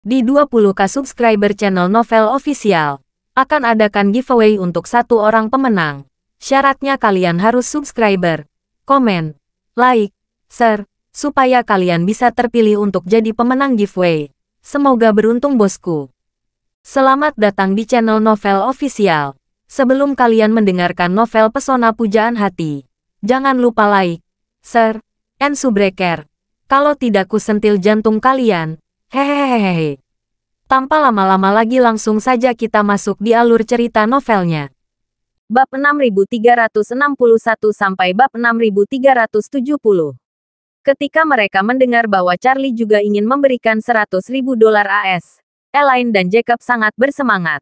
Di 20k subscriber channel Novel Official, akan adakan giveaway untuk satu orang pemenang. Syaratnya kalian harus subscriber, komen, like, share, supaya kalian bisa terpilih untuk jadi pemenang giveaway. Semoga beruntung bosku. Selamat datang di channel Novel Official. Sebelum kalian mendengarkan novel Pesona Pujaan Hati, jangan lupa like, share, and subscribe. Kalau tidak kusentil jantung kalian. Hehehehe. Tanpa lama-lama lagi langsung saja kita masuk di alur cerita novelnya. Bab 6361 sampai bab 6370. Ketika mereka mendengar bahwa Charlie juga ingin memberikan $100.000 AS, Elaine dan Jacob sangat bersemangat.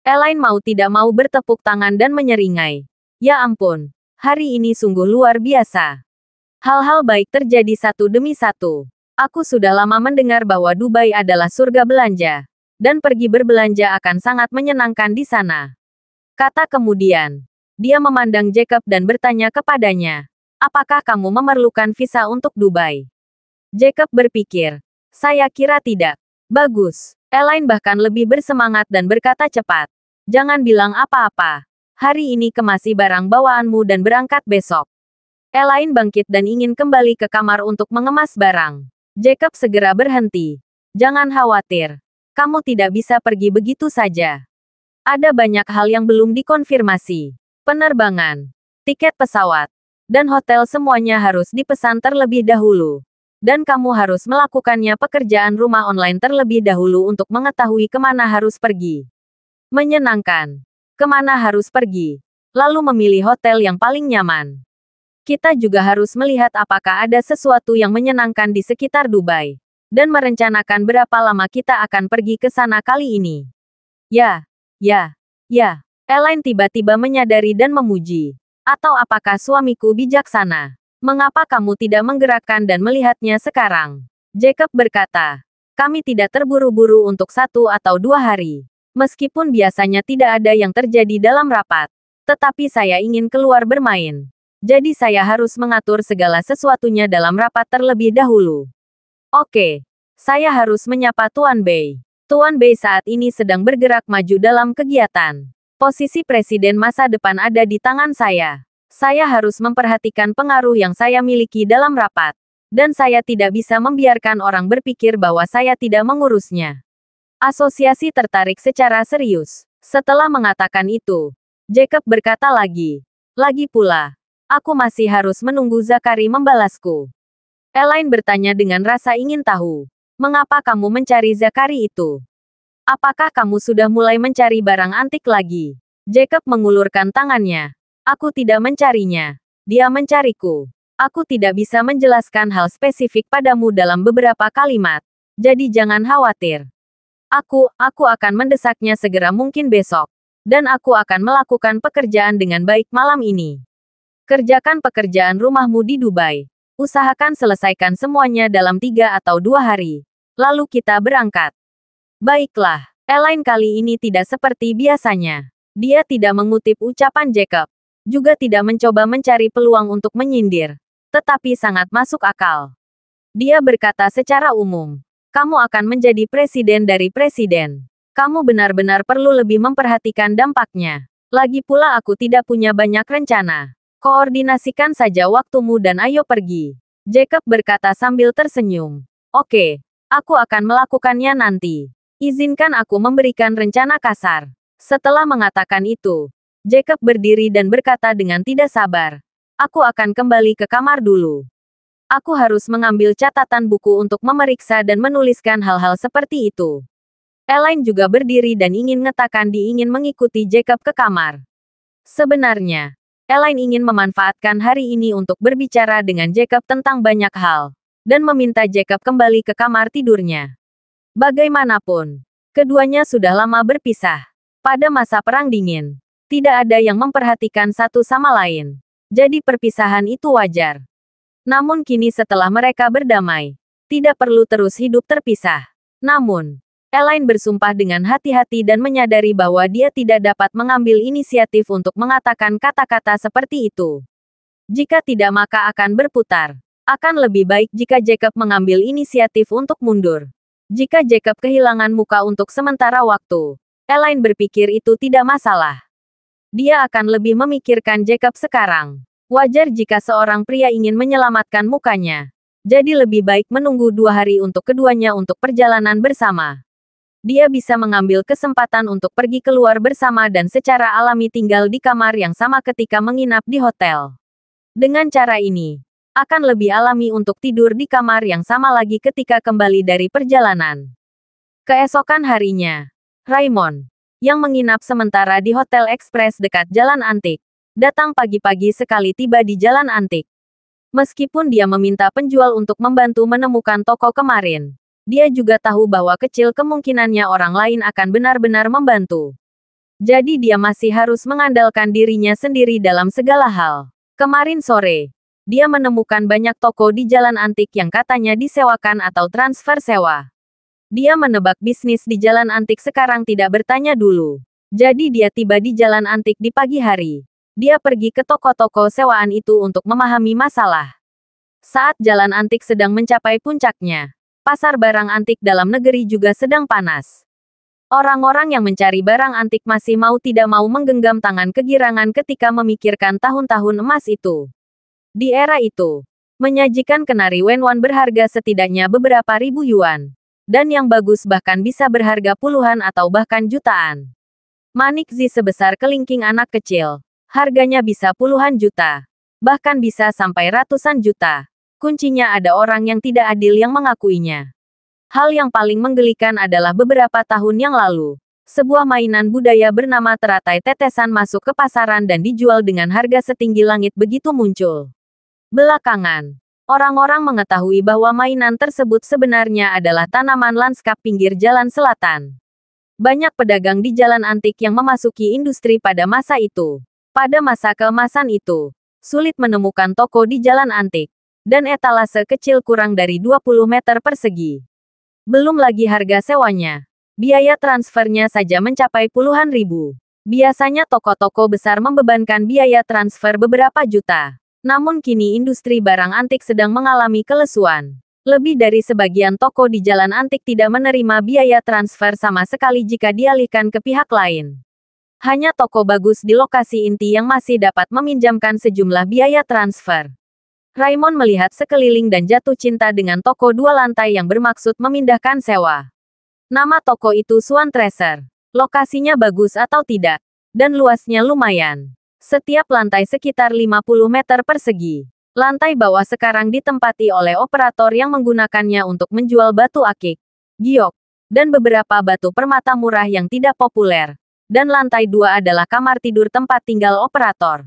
Elaine mau tidak mau bertepuk tangan dan menyeringai. Ya ampun, hari ini sungguh luar biasa. Hal-hal baik terjadi satu demi satu. Aku sudah lama mendengar bahwa Dubai adalah surga belanja, dan pergi berbelanja akan sangat menyenangkan di sana. Kata kemudian, dia memandang Jacob dan bertanya kepadanya, apakah kamu memerlukan visa untuk Dubai? Jacob berpikir, saya kira tidak. Bagus. Elaine bahkan lebih bersemangat dan berkata cepat. Jangan bilang apa-apa. Hari ini kemasi barang bawaanmu dan berangkat besok. Elaine bangkit dan ingin kembali ke kamar untuk mengemas barang. Jacob segera berhenti. Jangan khawatir. Kamu tidak bisa pergi begitu saja. Ada banyak hal yang belum dikonfirmasi. Penerbangan, tiket pesawat, dan hotel semuanya harus dipesan terlebih dahulu. Dan kamu harus melakukannya pekerjaan rumah online terlebih dahulu untuk mengetahui kemana harus pergi. Menyenangkan. Kemana harus pergi. Lalu memilih hotel yang paling nyaman. Kita juga harus melihat apakah ada sesuatu yang menyenangkan di sekitar Dubai. Dan merencanakan berapa lama kita akan pergi ke sana kali ini. Ya. Elaine tiba-tiba menyadari dan memuji. Atau apakah suamiku bijaksana? Mengapa kamu tidak menggerakkan dan melihatnya sekarang? Jacob berkata. Kami tidak terburu-buru untuk 1 atau 2 hari. Meskipun biasanya tidak ada yang terjadi dalam rapat. Tetapi saya ingin keluar bermain. Jadi saya harus mengatur segala sesuatunya dalam rapat terlebih dahulu. Oke. Saya harus menyapa Tuan Bei. Tuan Bei saat ini sedang bergerak maju dalam kegiatan. Posisi presiden masa depan ada di tangan saya. Saya harus memperhatikan pengaruh yang saya miliki dalam rapat. Dan saya tidak bisa membiarkan orang berpikir bahwa saya tidak mengurusnya. Asosiasi tertarik secara serius. Setelah mengatakan itu, Jacob berkata lagi. Lagi pula. Aku masih harus menunggu Zakari membalasku. Elaine bertanya dengan rasa ingin tahu. Mengapa kamu mencari Zakari itu? Apakah kamu sudah mulai mencari barang antik lagi? Jacob mengulurkan tangannya. Aku tidak mencarinya. Dia mencariku. Aku tidak bisa menjelaskan hal spesifik padamu dalam beberapa kalimat. Jadi jangan khawatir. Aku akan mendesaknya segera mungkin besok. Dan aku akan melakukan pekerjaan dengan baik malam ini. Kerjakan pekerjaan rumahmu di Dubai. Usahakan selesaikan semuanya dalam 3 atau 2 hari. Lalu kita berangkat. Baiklah, Elaine kali ini tidak seperti biasanya. Dia tidak mengutip ucapan Jacob. Juga tidak mencoba mencari peluang untuk menyindir. Tetapi sangat masuk akal. Dia berkata secara umum. Kamu akan menjadi presiden dari presiden. Kamu benar-benar perlu lebih memperhatikan dampaknya. Lagi pula aku tidak punya banyak rencana. Koordinasikan saja waktumu dan ayo pergi. Jacob berkata sambil tersenyum. Oke, aku akan melakukannya nanti. Izinkan aku memberikan rencana kasar. Setelah mengatakan itu, Jacob berdiri dan berkata dengan tidak sabar. Aku akan kembali ke kamar dulu. Aku harus mengambil catatan buku untuk memeriksa dan menuliskan hal-hal seperti itu. Elaine juga berdiri dan ingin ingin mengikuti Jacob ke kamar. Sebenarnya, Elaine ingin memanfaatkan hari ini untuk berbicara dengan Jacob tentang banyak hal, dan meminta Jacob kembali ke kamar tidurnya. Bagaimanapun, keduanya sudah lama berpisah. Pada masa Perang Dingin, tidak ada yang memperhatikan satu sama lain. Jadi perpisahan itu wajar. Namun kini setelah mereka berdamai, tidak perlu terus hidup terpisah. Namun, Elaine bersumpah dengan hati-hati dan menyadari bahwa dia tidak dapat mengambil inisiatif untuk mengatakan kata-kata seperti itu. Jika tidak maka akan berputar. Akan lebih baik jika Jacob mengambil inisiatif untuk mundur. Jika Jacob kehilangan muka untuk sementara waktu, Elaine berpikir itu tidak masalah. Dia akan lebih memikirkan Jacob sekarang. Wajar jika seorang pria ingin menyelamatkan mukanya. Jadi lebih baik menunggu 2 hari untuk keduanya untuk perjalanan bersama. Dia bisa mengambil kesempatan untuk pergi keluar bersama dan secara alami tinggal di kamar yang sama ketika menginap di hotel. Dengan cara ini, akan lebih alami untuk tidur di kamar yang sama lagi ketika kembali dari perjalanan. Keesokan harinya, Raymond, yang menginap sementara di Hotel Express dekat Jalan Antik, datang pagi-pagi sekali tiba di Jalan Antik. Meskipun dia meminta penjual untuk membantu menemukan toko kemarin, dia juga tahu bahwa kecil kemungkinannya orang lain akan benar-benar membantu. Jadi dia masih harus mengandalkan dirinya sendiri dalam segala hal. Kemarin sore, dia menemukan banyak toko di Jalan Antik yang katanya disewakan atau transfer sewa. Dia menebak bisnis di Jalan Antik sekarang tidak bertanya dulu. Jadi dia tiba di Jalan Antik di pagi hari. Dia pergi ke toko-toko sewaan itu untuk memahami masalah. Saat Jalan Antik sedang mencapai puncaknya, pasar barang antik dalam negeri juga sedang panas. Orang-orang yang mencari barang antik masih mau tidak mau menggenggam tangan kegirangan ketika memikirkan tahun-tahun emas itu. Di era itu, menyajikan kenari Wenwan berharga setidaknya beberapa ribu yuan. Dan yang bagus bahkan bisa berharga puluhan atau bahkan jutaan. Manik Zi sebesar kelingking anak kecil. Harganya bisa puluhan juta. Bahkan bisa sampai ratusan juta. Kuncinya ada orang yang tidak adil yang mengakuinya. Hal yang paling menggelikan adalah beberapa tahun yang lalu, sebuah mainan budaya bernama teratai tetesan masuk ke pasaran dan dijual dengan harga setinggi langit begitu muncul. Belakangan, orang-orang mengetahui bahwa mainan tersebut sebenarnya adalah tanaman lanskap pinggir jalan selatan. Banyak pedagang di Jalan Antik yang memasuki industri pada masa itu. Pada masa keemasan itu, sulit menemukan toko di Jalan Antik. Dan etalase kecil kurang dari 20 meter persegi. Belum lagi harga sewanya. Biaya transfernya saja mencapai puluhan ribu. Biasanya toko-toko besar membebankan biaya transfer beberapa juta. Namun kini industri barang antik sedang mengalami kelesuan. Lebih dari sebagian toko di Jalan Antik tidak menerima biaya transfer sama sekali jika dialihkan ke pihak lain. Hanya toko bagus di lokasi inti yang masih dapat meminjamkan sejumlah biaya transfer. Raymond melihat sekeliling dan jatuh cinta dengan toko 2 lantai yang bermaksud memindahkan sewa. Nama toko itu Swan Treasure. Lokasinya bagus atau tidak? Dan luasnya lumayan. Setiap lantai sekitar 50 meter persegi. Lantai bawah sekarang ditempati oleh operator yang menggunakannya untuk menjual batu akik, giok, dan beberapa batu permata murah yang tidak populer. Dan lantai 2 adalah kamar tidur tempat tinggal operator.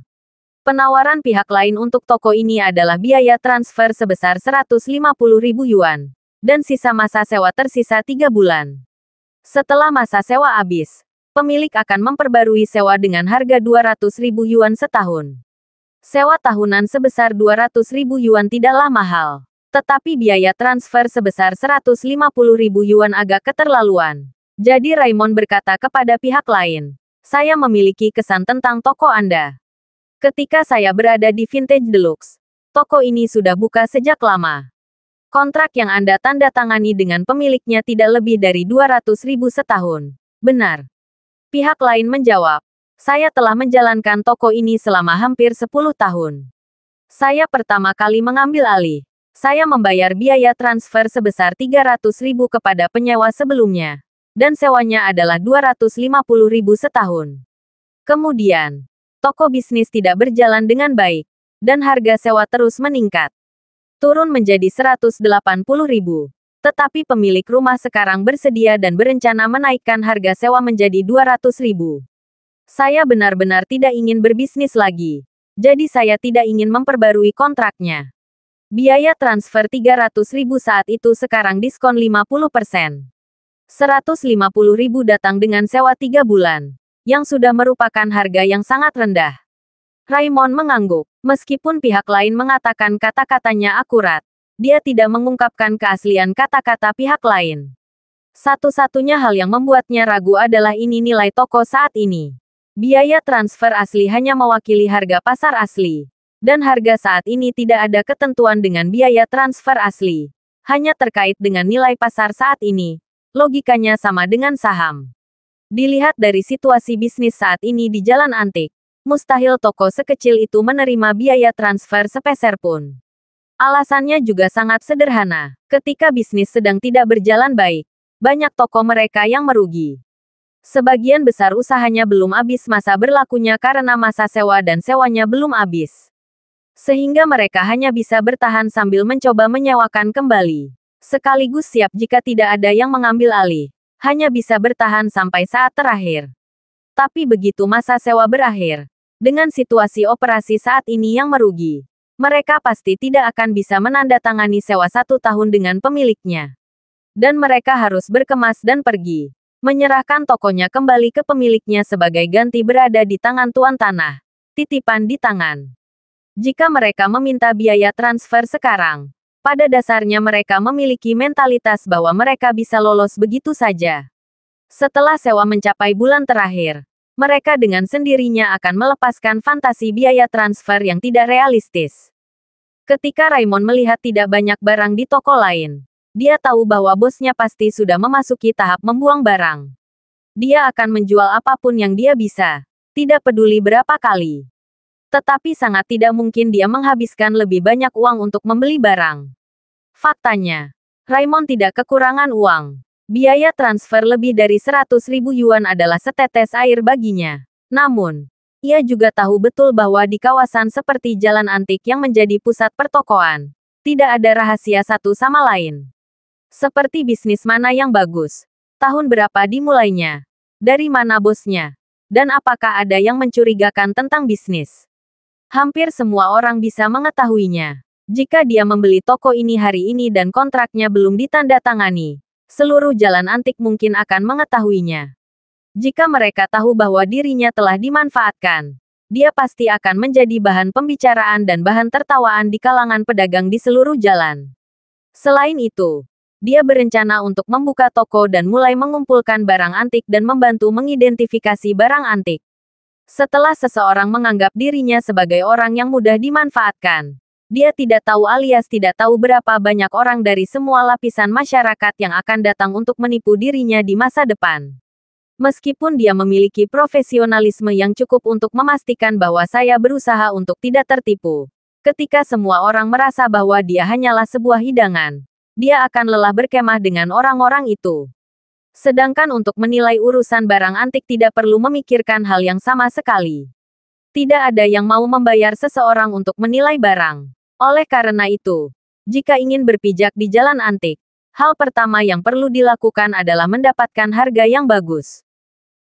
Penawaran pihak lain untuk toko ini adalah biaya transfer sebesar 150.000 yuan. Dan sisa masa sewa tersisa 3 bulan. Setelah masa sewa habis, pemilik akan memperbarui sewa dengan harga 200.000 yuan setahun. Sewa tahunan sebesar 200.000 yuan tidaklah mahal. Tetapi biaya transfer sebesar 150.000 yuan agak keterlaluan. Jadi Raymond berkata kepada pihak lain, "Saya memiliki kesan tentang toko Anda. Ketika saya berada di Vintage Deluxe, toko ini sudah buka sejak lama. Kontrak yang Anda tanda tangani dengan pemiliknya tidak lebih dari 200.000 setahun. Benar?" Pihak lain menjawab, "Saya telah menjalankan toko ini selama hampir 10 tahun. Saya pertama kali mengambil alih. Saya membayar biaya transfer sebesar 300.000 kepada penyewa sebelumnya. Dan sewanya adalah 250.000 setahun. Kemudian, toko bisnis tidak berjalan dengan baik, dan harga sewa terus meningkat. Turun menjadi 180.000. Tetapi pemilik rumah sekarang bersedia dan berencana menaikkan harga sewa menjadi 200.000. Saya benar-benar tidak ingin berbisnis lagi. Jadi saya tidak ingin memperbarui kontraknya. Biaya transfer 300.000 saat itu sekarang diskon 50%. 150.000 datang dengan sewa 3 bulan. Yang sudah merupakan harga yang sangat rendah. Raymond mengangguk. Meskipun pihak lain mengatakan kata-katanya akurat, dia tidak mengungkapkan keaslian kata-kata pihak lain. Satu-satunya hal yang membuatnya ragu adalah ini nilai toko saat ini. Biaya transfer asli hanya mewakili harga pasar asli. Dan harga saat ini tidak ada ketentuan dengan biaya transfer asli. hanya terkait dengan nilai pasar saat ini. Logikanya sama dengan saham. Dilihat dari situasi bisnis saat ini di Jalan Antik, mustahil toko sekecil itu menerima biaya transfer sepeser pun. Alasannya juga sangat sederhana. Ketika bisnis sedang tidak berjalan baik, banyak toko mereka yang merugi. Sebagian besar usahanya belum habis masa berlakunya karena masa sewa dan sewanya belum habis. Sehingga mereka hanya bisa bertahan sambil mencoba menyewakan kembali. Sekaligus siap jika tidak ada yang mengambil alih. Hanya bisa bertahan sampai saat terakhir. Tapi begitu masa sewa berakhir, dengan situasi operasi saat ini yang merugi, mereka pasti tidak akan bisa menandatangani sewa 1 tahun dengan pemiliknya. Dan mereka harus berkemas dan pergi, menyerahkan tokonya kembali ke pemiliknya sebagai ganti berada di tangan tuan tanah, titipan di tangan. Jika mereka meminta biaya transfer sekarang, pada dasarnya mereka memiliki mentalitas bahwa mereka bisa lolos begitu saja. Setelah sewa mencapai bulan terakhir, mereka dengan sendirinya akan melepaskan fantasi biaya transfer yang tidak realistis. Ketika Raymond melihat tidak banyak barang di toko lain, dia tahu bahwa bosnya pasti sudah memasuki tahap membuang barang. Dia akan menjual apapun yang dia bisa, tidak peduli berapa kali. Tetapi sangat tidak mungkin dia menghabiskan lebih banyak uang untuk membeli barang. Faktanya, Raymond tidak kekurangan uang. Biaya transfer lebih dari 100.000 yuan adalah setetes air baginya. Namun, ia juga tahu betul bahwa di kawasan seperti Jalan Antik yang menjadi pusat pertokoan, tidak ada rahasia satu sama lain. Seperti bisnis mana yang bagus, tahun berapa dimulainya, dari mana bosnya, dan apakah ada yang mencurigakan tentang bisnis. Hampir semua orang bisa mengetahuinya. Jika dia membeli toko ini hari ini dan kontraknya belum ditandatangani, seluruh Jalan Antik mungkin akan mengetahuinya. Jika mereka tahu bahwa dirinya telah dimanfaatkan, dia pasti akan menjadi bahan pembicaraan dan bahan tertawaan di kalangan pedagang di seluruh jalan. Selain itu, dia berencana untuk membuka toko dan mulai mengumpulkan barang antik dan membantu mengidentifikasi barang antik. Setelah seseorang menganggap dirinya sebagai orang yang mudah dimanfaatkan, dia tidak tahu alias tidak tahu berapa banyak orang dari semua lapisan masyarakat yang akan datang untuk menipu dirinya di masa depan. Meskipun dia memiliki profesionalisme yang cukup untuk memastikan bahwa saya berusaha untuk tidak tertipu. Ketika semua orang merasa bahwa dia hanyalah sebuah hidangan, dia akan lelah berkemah dengan orang-orang itu. Sedangkan untuk menilai urusan barang antik tidak perlu memikirkan hal yang sama sekali. Tidak ada yang mau membayar seseorang untuk menilai barang. Oleh karena itu, jika ingin berpijak di Jalan Antik, hal pertama yang perlu dilakukan adalah mendapatkan harga yang bagus.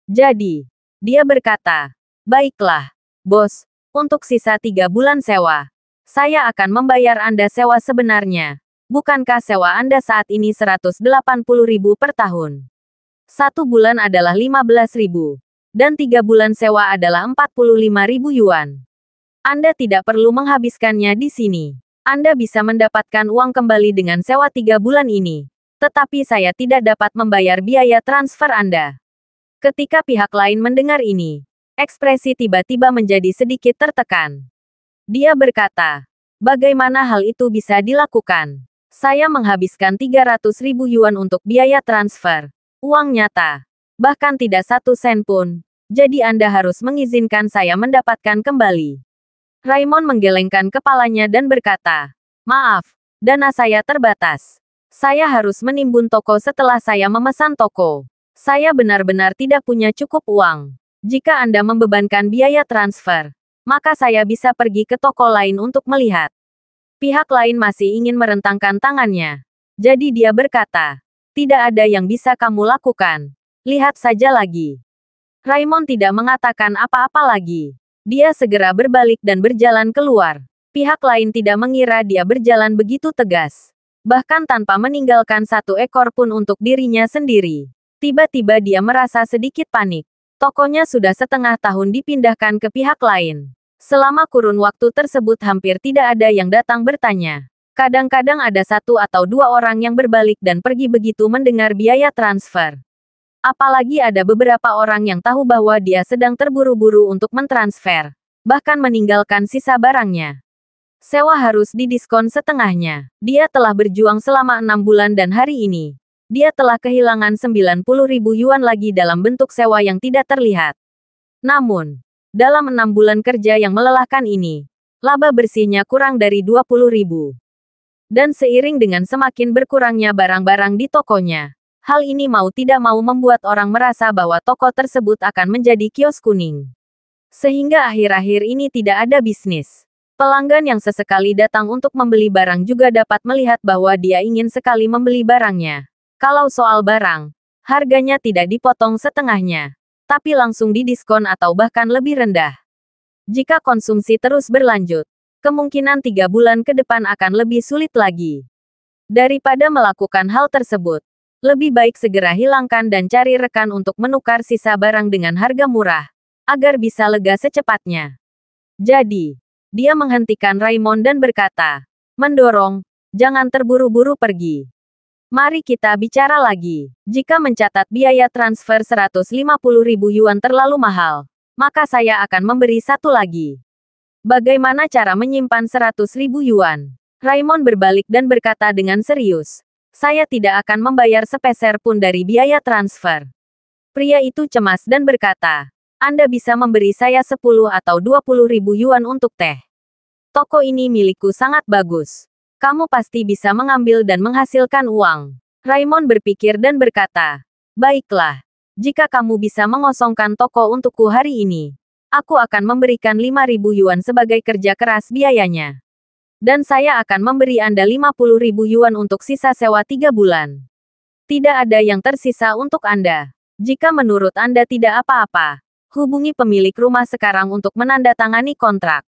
Jadi, dia berkata, "Baiklah, bos, untuk sisa 3 bulan sewa, saya akan membayar Anda sewa sebenarnya. Bukankah sewa Anda saat ini 180.000 per tahun? 1 bulan adalah 15.000, dan 3 bulan sewa adalah 45.000 yuan. Anda tidak perlu menghabiskannya di sini. Anda bisa mendapatkan uang kembali dengan sewa 3 bulan ini. Tetapi saya tidak dapat membayar biaya transfer Anda." Ketika pihak lain mendengar ini, ekspresi tiba-tiba menjadi sedikit tertekan. Dia berkata, "Bagaimana hal itu bisa dilakukan? Saya menghabiskan 300.000 yuan untuk biaya transfer. Uang nyata. Bahkan tidak 1 sen pun. Jadi Anda harus mengizinkan saya mendapatkan kembali." Raymond menggelengkan kepalanya dan berkata, "Maaf, dana saya terbatas. Saya harus menimbun toko setelah saya memesan toko. Saya benar-benar tidak punya cukup uang. Jika Anda membebankan biaya transfer, maka saya bisa pergi ke toko lain untuk melihat." Pihak lain masih ingin merentangkan tangannya. Jadi dia berkata, "Tidak ada yang bisa kamu lakukan. Lihat saja lagi." Raymond tidak mengatakan apa-apa lagi. Dia segera berbalik dan berjalan keluar. Pihak lain tidak mengira dia berjalan begitu tegas. Bahkan tanpa meninggalkan 1 ekor pun untuk dirinya sendiri. Tiba-tiba dia merasa sedikit panik. Tokonya sudah setengah tahun dipindahkan ke pihak lain. Selama kurun waktu tersebut hampir tidak ada yang datang bertanya. Kadang-kadang ada 1 atau 2 orang yang berbalik dan pergi begitu mendengar biaya transfer. Apalagi ada beberapa orang yang tahu bahwa dia sedang terburu-buru untuk mentransfer, bahkan meninggalkan sisa barangnya. Sewa harus didiskon setengahnya. Dia telah berjuang selama 6 bulan dan hari ini dia telah kehilangan 90.000 yuan lagi dalam bentuk sewa yang tidak terlihat. Namun, dalam 6 bulan kerja yang melelahkan ini, laba bersihnya kurang dari 20.000. Dan seiring dengan semakin berkurangnya barang-barang di tokonya, hal ini mau tidak mau membuat orang merasa bahwa toko tersebut akan menjadi kios kuning. Sehingga akhir-akhir ini tidak ada bisnis. Pelanggan yang sesekali datang untuk membeli barang juga dapat melihat bahwa dia ingin sekali membeli barangnya. Kalau soal barang, harganya tidak dipotong setengahnya, tapi langsung didiskon atau bahkan lebih rendah. Jika konsumsi terus berlanjut, kemungkinan 3 bulan ke depan akan lebih sulit lagi. Daripada melakukan hal tersebut, lebih baik segera hilangkan dan cari rekan untuk menukar sisa barang dengan harga murah, agar bisa lega secepatnya. Jadi, dia menghentikan Raymond dan berkata, mendorong, jangan terburu-buru pergi. Mari kita bicara lagi. Jika mencatat biaya transfer 150.000 yuan terlalu mahal, maka saya akan memberi satu lagi. Bagaimana cara menyimpan 100.000 yuan? Raymond berbalik dan berkata dengan serius, saya tidak akan membayar sepeser pun dari biaya transfer. Pria itu cemas dan berkata, Anda bisa memberi saya 10 atau 20.000 yuan untuk teh. Toko ini milikku sangat bagus. Kamu pasti bisa mengambil dan menghasilkan uang. Raymond berpikir dan berkata, baiklah, jika kamu bisa mengosongkan toko untukku hari ini, aku akan memberikan 5.000 yuan sebagai kerja keras biayanya. Dan saya akan memberi Anda 50.000 yuan untuk sisa sewa 3 bulan. Tidak ada yang tersisa untuk Anda. Jika menurut Anda tidak apa-apa, hubungi pemilik rumah sekarang untuk menandatangani kontrak.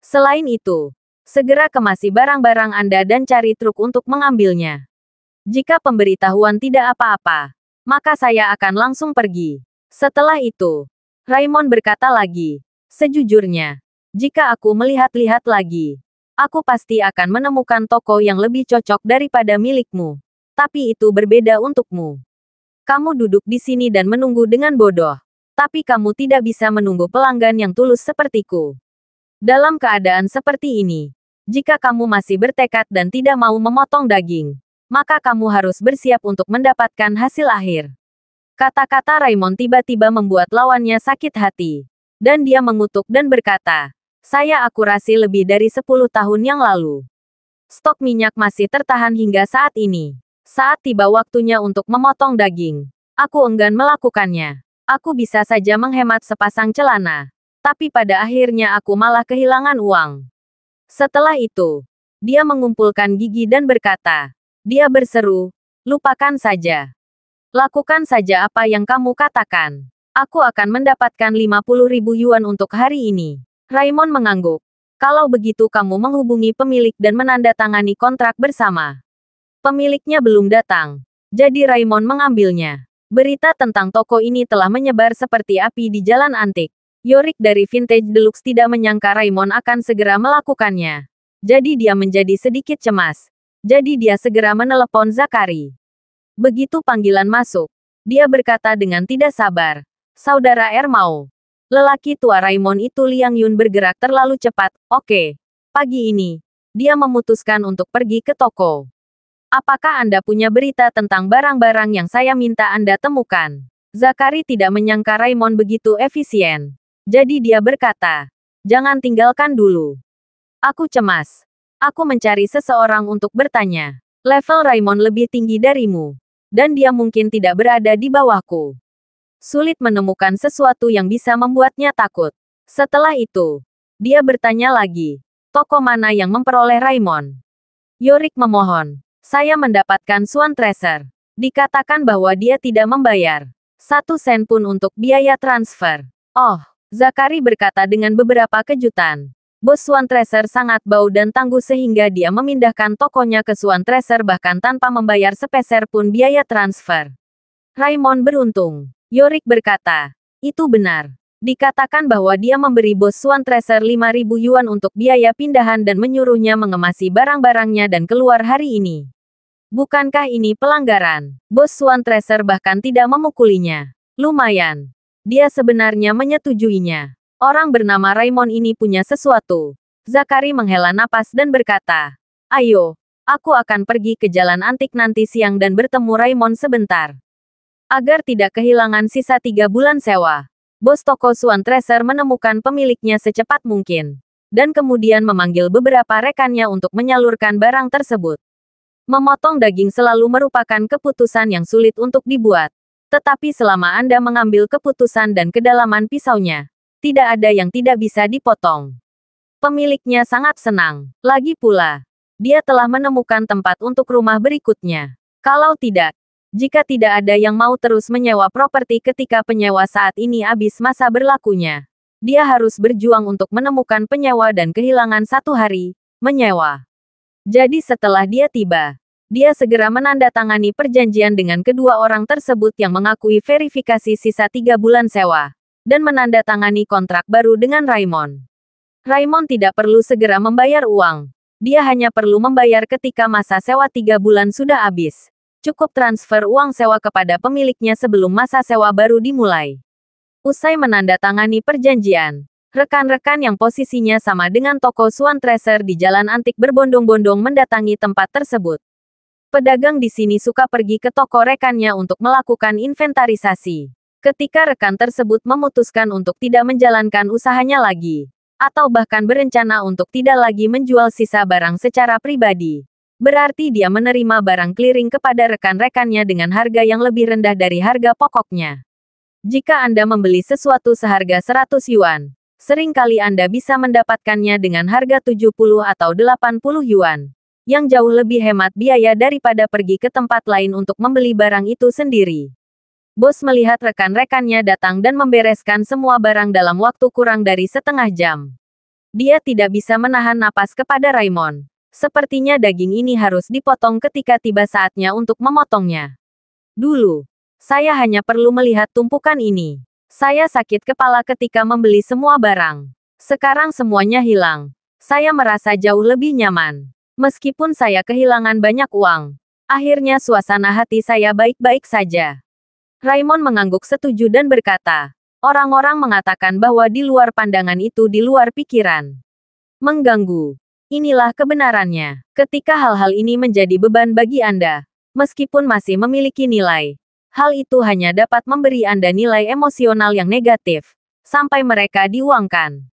Selain itu, segera kemasi barang-barang Anda dan cari truk untuk mengambilnya. Jika pemberitahuan tidak apa-apa, maka saya akan langsung pergi. Setelah itu, Raymond berkata lagi, sejujurnya, jika aku melihat-lihat lagi, aku pasti akan menemukan toko yang lebih cocok daripada milikmu. Tapi itu berbeda untukmu. Kamu duduk di sini dan menunggu dengan bodoh. Tapi kamu tidak bisa menunggu pelanggan yang tulus sepertiku. Dalam keadaan seperti ini, jika kamu masih bertekad dan tidak mau memotong daging, maka kamu harus bersiap untuk mendapatkan hasil akhir. Kata-kata Raymond tiba-tiba membuat lawannya sakit hati. Dan dia mengutuk dan berkata, saya akurasi lebih dari 10 tahun yang lalu. Stok minyak masih tertahan hingga saat ini. Saat tiba waktunya untuk memotong daging, aku enggan melakukannya. Aku bisa saja menghemat sepasang celana. Tapi pada akhirnya aku malah kehilangan uang. Setelah itu, dia mengumpulkan gigi dan berkata, dia berseru, lupakan saja. Lakukan saja apa yang kamu katakan. Aku akan mendapatkan 50.000 yuan untuk hari ini. Raymond mengangguk. Kalau begitu kamu menghubungi pemilik dan menandatangani kontrak bersama. Pemiliknya belum datang. Jadi Raymond mengambilnya. Berita tentang toko ini telah menyebar seperti api di jalan antik. Yorick dari Vintage Deluxe tidak menyangka Raymond akan segera melakukannya. Jadi dia menjadi sedikit cemas. Jadi dia segera menelepon Zakari. Begitu panggilan masuk, dia berkata dengan tidak sabar, Saudara Ermau. Lelaki tua Raymond itu Liang Yun bergerak terlalu cepat. Oke. Pagi ini, dia memutuskan untuk pergi ke toko. Apakah Anda punya berita tentang barang-barang yang saya minta Anda temukan? Zakari tidak menyangka Raymond begitu efisien. Jadi dia berkata, jangan tinggalkan dulu. Aku cemas. Aku mencari seseorang untuk bertanya. Level Raymond lebih tinggi darimu. Dan dia mungkin tidak berada di bawahku. Sulit menemukan sesuatu yang bisa membuatnya takut. Setelah itu, dia bertanya lagi. Toko mana yang memperoleh Raymond? Yorick memohon. Saya mendapatkan Swan Treasure. Dikatakan bahwa dia tidak membayar 1 sen pun untuk biaya transfer. Oh. Zakari berkata dengan beberapa kejutan. Bos Swan Treasure sangat bau dan tangguh sehingga dia memindahkan tokonya ke Swan Treasure bahkan tanpa membayar sepeser pun biaya transfer. Raymond beruntung. Yorick berkata, itu benar. Dikatakan bahwa dia memberi bos Swan Treasure 5.000 yuan untuk biaya pindahan dan menyuruhnya mengemasi barang-barangnya dan keluar hari ini. Bukankah ini pelanggaran? Bos Swan Treasure bahkan tidak memukulinya. Lumayan. Dia sebenarnya menyetujuinya. Orang bernama Raymond ini punya sesuatu. Zakari menghela napas dan berkata, "Ayo, aku akan pergi ke jalan antik nanti siang dan bertemu Raymond sebentar." Agar tidak kehilangan sisa 3 bulan sewa, bos toko Swan Treasure menemukan pemiliknya secepat mungkin. Dan kemudian memanggil beberapa rekannya untuk menyalurkan barang tersebut. Memotong daging selalu merupakan keputusan yang sulit untuk dibuat. Tetapi selama Anda mengambil keputusan dan kedalaman pisaunya, tidak ada yang tidak bisa dipotong. Pemiliknya sangat senang. Lagi pula, dia telah menemukan tempat untuk rumah berikutnya. Kalau tidak, jika tidak ada yang mau terus menyewa properti ketika penyewa saat ini habis masa berlakunya, dia harus berjuang untuk menemukan penyewa dan kehilangan 1 hari menyewa. Jadi setelah dia tiba, dia segera menandatangani perjanjian dengan kedua orang tersebut yang mengakui verifikasi sisa 3 bulan sewa, dan menandatangani kontrak baru dengan Raymond. Raymond tidak perlu segera membayar uang. Dia hanya perlu membayar ketika masa sewa 3 bulan sudah habis. Cukup transfer uang sewa kepada pemiliknya sebelum masa sewa baru dimulai. Usai menandatangani perjanjian, rekan-rekan yang posisinya sama dengan toko Swan Treasure di Jalan Antik berbondong-bondong mendatangi tempat tersebut. Pedagang di sini suka pergi ke toko rekannya untuk melakukan inventarisasi. Ketika rekan tersebut memutuskan untuk tidak menjalankan usahanya lagi, atau bahkan berencana untuk tidak lagi menjual sisa barang secara pribadi, berarti dia menerima barang clearing kepada rekan-rekannya dengan harga yang lebih rendah dari harga pokoknya. Jika Anda membeli sesuatu seharga 100 yuan, seringkali Anda bisa mendapatkannya dengan harga 70 atau 80 yuan, yang jauh lebih hemat biaya daripada pergi ke tempat lain untuk membeli barang itu sendiri. Bos melihat rekan-rekannya datang dan membereskan semua barang dalam waktu kurang dari setengah jam. Dia tidak bisa menahan napas kepada Raymond. Sepertinya daging ini harus dipotong ketika tiba saatnya untuk memotongnya. Dulu, saya hanya perlu melihat tumpukan ini. Saya sakit kepala ketika membeli semua barang. Sekarang semuanya hilang. Saya merasa jauh lebih nyaman. Meskipun saya kehilangan banyak uang, akhirnya suasana hati saya baik-baik saja. Raymond mengangguk setuju dan berkata, "Orang-orang mengatakan bahwa di luar pandangan itu di luar pikiran. Mengganggu. Inilah kebenarannya. Ketika hal-hal ini menjadi beban bagi Anda, meskipun masih memiliki nilai, hal itu hanya dapat memberi Anda nilai emosional yang negatif, sampai mereka diuangkan.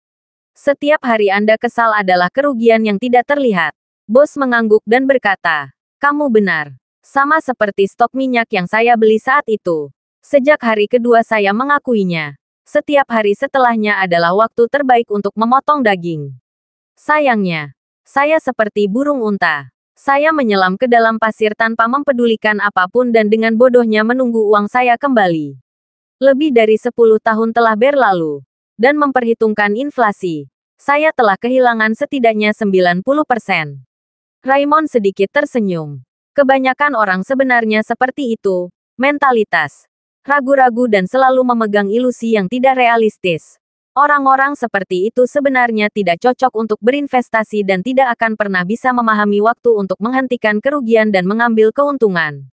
Setiap hari Anda kesal adalah kerugian yang tidak terlihat." Bos mengangguk dan berkata, "Kamu benar. Sama seperti stok minyak yang saya beli saat itu. Sejak hari kedua saya mengakuinya. Setiap hari setelahnya adalah waktu terbaik untuk memotong daging. Sayangnya, saya seperti burung unta. Saya menyelam ke dalam pasir tanpa mempedulikan apapun dan dengan bodohnya menunggu uang saya kembali. Lebih dari 10 tahun telah berlalu. Dan memperhitungkan inflasi, saya telah kehilangan setidaknya 90%. Raymond sedikit tersenyum. Kebanyakan orang sebenarnya seperti itu, mentalitas. Ragu-ragu dan selalu memegang ilusi yang tidak realistis. Orang-orang seperti itu sebenarnya tidak cocok untuk berinvestasi dan tidak akan pernah bisa memahami waktu untuk menghentikan kerugian dan mengambil keuntungan.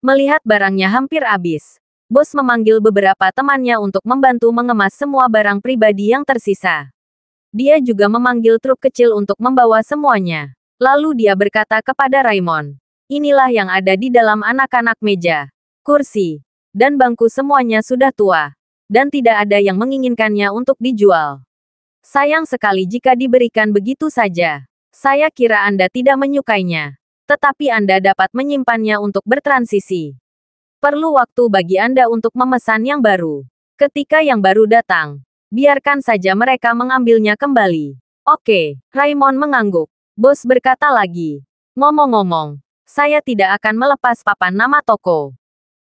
Melihat barangnya hampir habis, bos memanggil beberapa temannya untuk membantu mengemas semua barang pribadi yang tersisa. Dia juga memanggil truk kecil untuk membawa semuanya. Lalu dia berkata kepada Raymond, "Inilah yang ada di dalam anak-anak meja, kursi, dan bangku semuanya sudah tua. Dan tidak ada yang menginginkannya untuk dijual. Sayang sekali jika diberikan begitu saja. Saya kira Anda tidak menyukainya. Tetapi Anda dapat menyimpannya untuk bertransisi. Perlu waktu bagi Anda untuk memesan yang baru. Ketika yang baru datang, biarkan saja mereka mengambilnya kembali." "Oke," Raymond mengangguk. Bos berkata lagi, "Ngomong-ngomong, saya tidak akan melepas papan nama toko.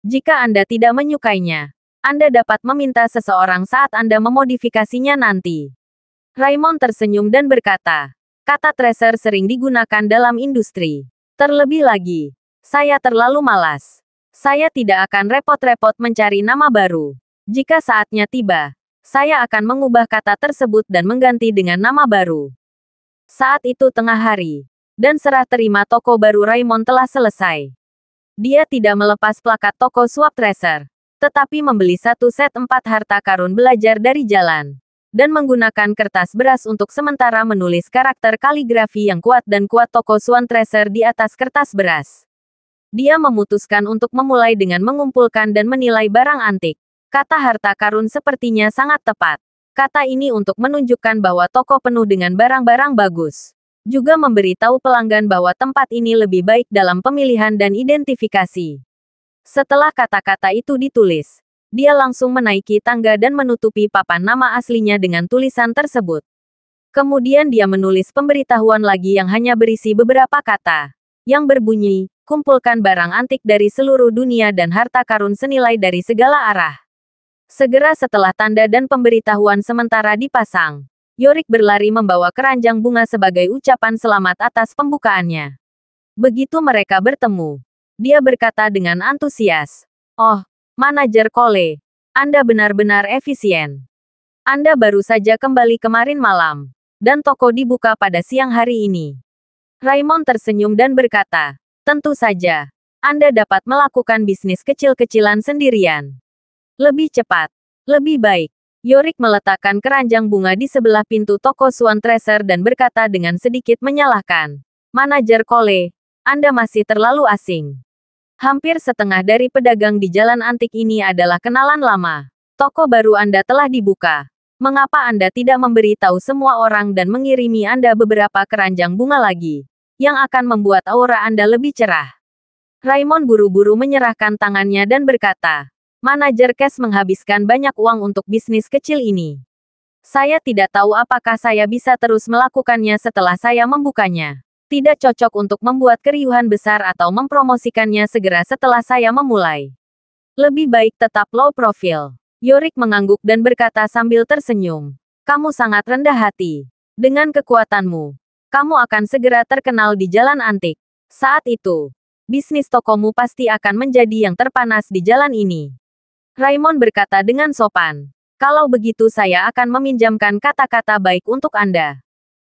Jika Anda tidak menyukainya, Anda dapat meminta seseorang saat Anda memodifikasinya nanti." Raymond tersenyum dan berkata, "Kata treasure sering digunakan dalam industri. Terlebih lagi, saya terlalu malas. Saya tidak akan repot-repot mencari nama baru. Jika saatnya tiba, saya akan mengubah kata tersebut dan mengganti dengan nama baru." Saat itu tengah hari, dan serah terima toko baru Raymond telah selesai. Dia tidak melepas plakat toko Swap Treasure, tetapi membeli 1 set 4 harta karun belajar dari jalan. dan menggunakan kertas beras untuk sementara menulis karakter kaligrafi yang kuat dan kuat toko Swan Treasure di atas kertas beras. Dia memutuskan untuk memulai dengan mengumpulkan dan menilai barang antik. Kata harta karun sepertinya sangat tepat. Kata ini untuk menunjukkan bahwa toko penuh dengan barang-barang bagus. Juga memberitahu pelanggan bahwa tempat ini lebih baik dalam pemilihan dan identifikasi. Setelah kata-kata itu ditulis, dia langsung menaiki tangga dan menutupi papan nama aslinya dengan tulisan tersebut. Kemudian dia menulis pemberitahuan lagi yang hanya berisi beberapa kata, yang berbunyi, kumpulkan barang antik dari seluruh dunia dan harta karun senilai dari segala arah. Segera setelah tanda dan pemberitahuan sementara dipasang, Yorick berlari membawa keranjang bunga sebagai ucapan selamat atas pembukaannya. Begitu mereka bertemu, dia berkata dengan antusias, "Oh, Manajer Cole, Anda benar-benar efisien. Anda baru saja kembali kemarin malam, dan toko dibuka pada siang hari ini." Raymond tersenyum dan berkata, "Tentu saja, Anda dapat melakukan bisnis kecil-kecilan sendirian. Lebih cepat, lebih baik." Yorick meletakkan keranjang bunga di sebelah pintu toko Swan Treasure dan berkata dengan sedikit menyalahkan, "Manajer Cole, Anda masih terlalu asing. Hampir setengah dari pedagang di jalan antik ini adalah kenalan lama. Toko baru Anda telah dibuka. Mengapa Anda tidak memberi tahu semua orang dan mengirimi Anda beberapa keranjang bunga lagi, yang akan membuat aura Anda lebih cerah?" Raymond buru-buru menyerahkan tangannya dan berkata, "Manajer Cash menghabiskan banyak uang untuk bisnis kecil ini. Saya tidak tahu apakah saya bisa terus melakukannya setelah saya membukanya. Tidak cocok untuk membuat keriuhan besar atau mempromosikannya segera setelah saya memulai. Lebih baik tetap low profile." Yorick mengangguk dan berkata sambil tersenyum, "Kamu sangat rendah hati. Dengan kekuatanmu, kamu akan segera terkenal di jalan antik. Saat itu, bisnis tokomu pasti akan menjadi yang terpanas di jalan ini." Raymond berkata dengan sopan, "Kalau begitu saya akan meminjamkan kata-kata baik untuk Anda."